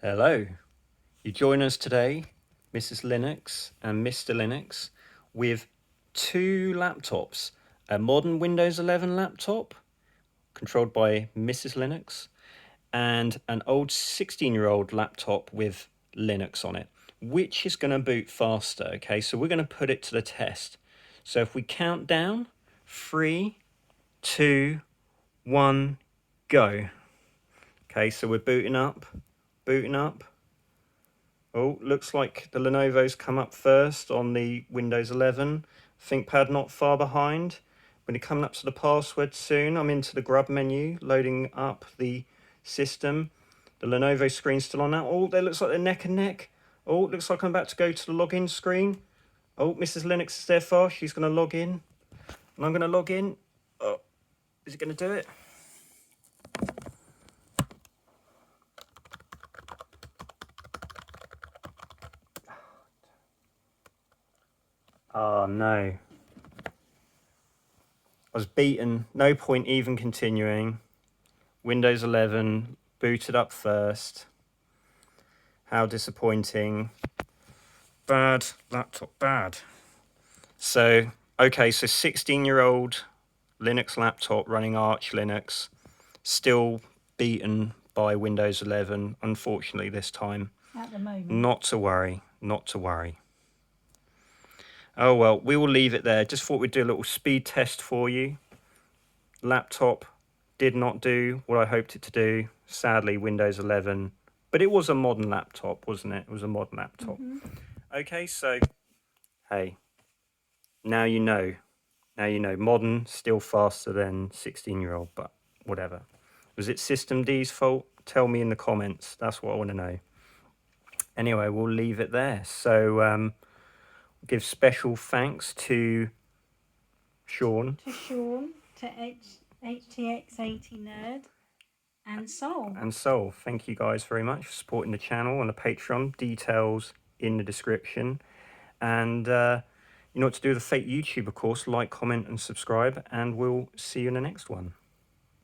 Hello, you join us today, Mrs. Linux and Mr. Linux, with two laptops. A modern Windows 11 laptop, controlled by Mrs. Linux, and an old 16-year-old laptop with Linux on it. Which is going to boot faster? Okay, so we're going to put it to the test. So if we count down, 3, 2, 1, go. Okay, so we're booting up. Oh, looks like the Lenovo's come up first on the Windows 11. ThinkPad not far behind. When you're coming up to the password soon, I'm into the grub menu, loading up the system. The Lenovo screen's still on now. Oh, that looks like they're neck and neck. Oh, looks like I'm about to go to the login screen. Oh, Mrs. Linux is there fast. She's going to log in. And I'm going to log in. Oh, is it going to do it? Oh, no. I was beaten. No point even continuing. Windows 11 booted up first. How disappointing. Bad laptop, bad. So, okay, so 16-year-old Linux laptop running Arch Linux, still beaten by Windows 11, unfortunately this time. At the moment. Not to worry, not to worry. Oh well, we will leave it there. Just thought we'd do a little speed test for you. Laptop did not do what I hoped it to do. Sadly, Windows 11. But it was a modern laptop, wasn't it? It was a modern laptop. Okay, so, hey, now you know. Now you know. Modern, still faster than 16-year-old, but whatever. Was it systemd's fault? Tell me in the comments. That's what I want to know. Anyway, we'll leave it there. So, give special thanks to Sean. To HTX80 Nerd, and Sol. And Sol, thank you guys very much for supporting the channel and the Patreon. Details in the description. And you know what to do with the fake YouTube, of course. Like, comment, and subscribe. And we'll see you in the next one.